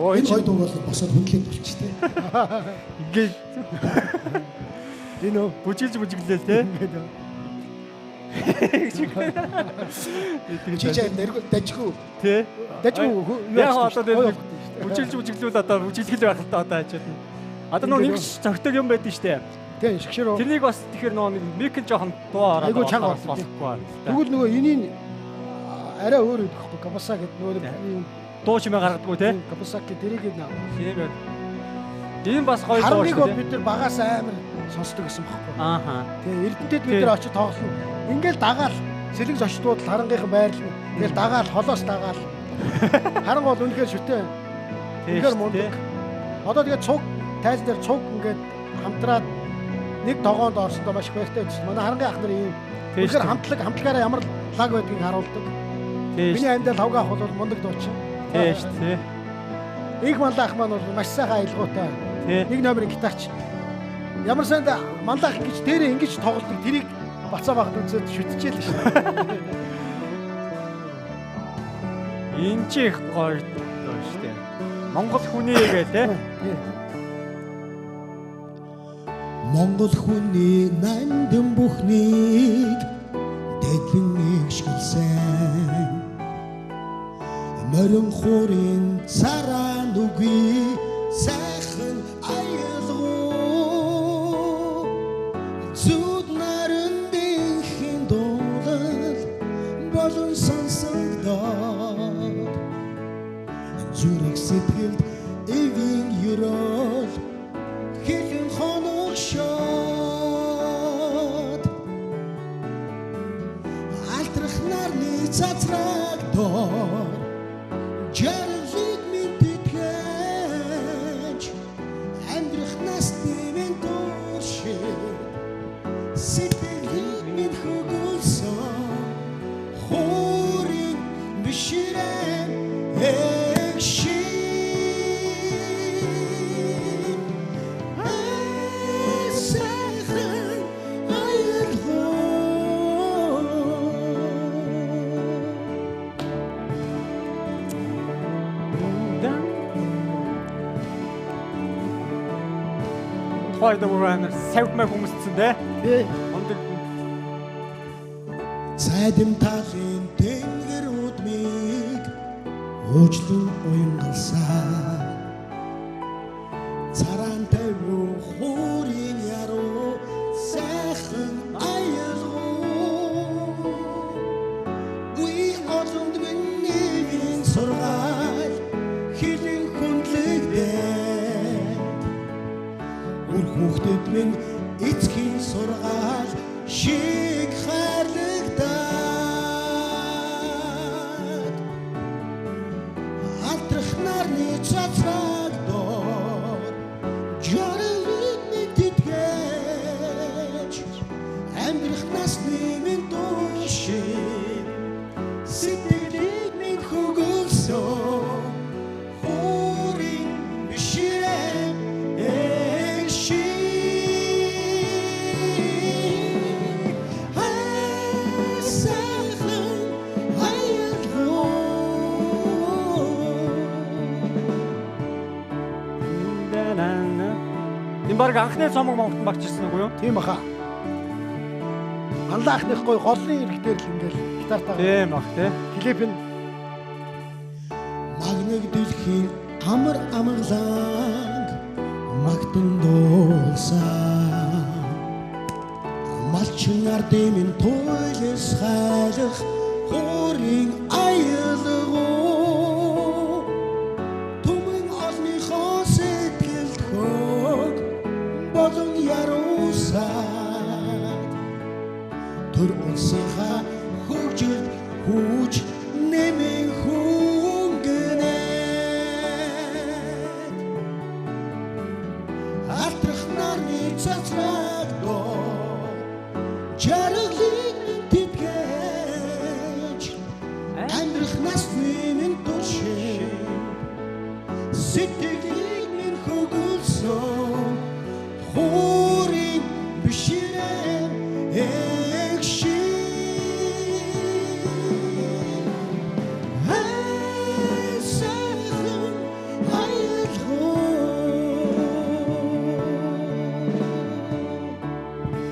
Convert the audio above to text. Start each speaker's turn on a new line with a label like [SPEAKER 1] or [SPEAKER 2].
[SPEAKER 1] Энэ хоёр дуу бол босоод хүндлээд болчихтой.
[SPEAKER 2] Ингээд энэ бүжиглээ те.
[SPEAKER 1] Чи чам дажгүй.
[SPEAKER 2] Тэ.
[SPEAKER 1] Дажгүй.
[SPEAKER 2] Яг одоо бүжиглүүл одоо бүжиглэл байх л та одоо хажууд нь. Одоо нэг зөгтөг юм байдэн штэ.
[SPEAKER 1] Тэ шгшэр.
[SPEAKER 2] Тэрнийг бас тэгэхээр нэг микэн жоохон дуу ороод
[SPEAKER 1] айгуу чанга
[SPEAKER 2] болохгүй.
[SPEAKER 1] Тэгвэл нөгөө энийн арай өөр өгөхгүй капаса гэдэг нөгөө
[SPEAKER 2] дуу чимээ гаргадаггүй те.
[SPEAKER 1] Капаса гэдэг дэрийг наа.
[SPEAKER 2] Тийм байна. Энэ бас гоё дуу.
[SPEAKER 1] Харныг бол бид нар багаас амар сонсдог гэсэн багхгүй.
[SPEAKER 2] Ааха.
[SPEAKER 1] Тэгээ Эрдэнэтэд бид нар очиж тоглосон. Ингээл дагаал сэлэг зочдууд харангийнхан байрлал. Ингээл дагаал холоос дагаал. Харан бол үнэхээр шүтээ. Үнэхээр мундаг. Одоо тэгээ цуг тайз дээр цуг ингээд хамтраад нэг тогоонд орсондоо маш баяртай байсан. Манай харангийн ах нар ийм тэгэхээр хамтлагаараа ямар лаг байдгийг харуулдаг. Миний аймдаа лавгаах бол мундаг дуучин.
[SPEAKER 2] Тийм шүү дээ.
[SPEAKER 1] Их манлах маань бол маш сайхан аялгаутай. Нэг номерын гитарч. Ямар санд манлах гэж дээрээ ингэж тоглолдог. Тэрийг бацаа багт үзээд шүтчихээ л шүү дээ.
[SPEAKER 2] Энэ ч их гоё дуу шүү дээ. Монгол хүний гээ те.
[SPEAKER 3] Монгол хүний нандин бүхнийг дэглэн эгшгэлсэн морин хуурын цараа нүгүй сайхан аялгуу зүуд нарандын хин дуулал болон сонсогдоод зүрх сэтгэлд эвийн юрол хэлэн хоног шот алтрах нарны цацраг доор жаргалыг минь тэтгэж амьдрах насны минь дуршиг сэтгэлийг минь хөгүүлсэн хуурын биширэн
[SPEAKER 2] Хойд мөрөөр савмаа хүмүүсцэн те. Ондаг
[SPEAKER 3] цайдам талын тэнгэр удмыг уучлан уянгалсан царан тавь хуурын яруу сайхан аялгуу үе олонд миний сургаал хилэн хүндлэгдээ үр хүүхдэд минь эцгийн сургаал шиг хайрлагдаг алтрах нарны цацраг доор жаргалыг минь тэтгэж амьдрах насны минь дуршиг сэтгэлийг минь хөгүүлсэн хуурын биширэн
[SPEAKER 2] баг анхны цомог Монголд багчирсан уу юу?
[SPEAKER 1] Тийм баха. Манлаахных гой голны иргдээр л ингээл гитартаа.
[SPEAKER 2] Тийм бах тий.
[SPEAKER 1] Клип нь
[SPEAKER 3] магныг дэлхийн амар амгаланг магтан дуулсан малчин ардын туйлс хайлах хуурын аялгуу түмэн олныхоо сэтгэлд хөг болон яруусан төр улсынхаа хөгжил хүүж нэмэн хүнгэнэ алтрах нарны цацраг доо жаргалыг минь тэтгэж амьдрах насны минь туршиг сэтгэлийг минь хөгүүлсэн хуурын бишир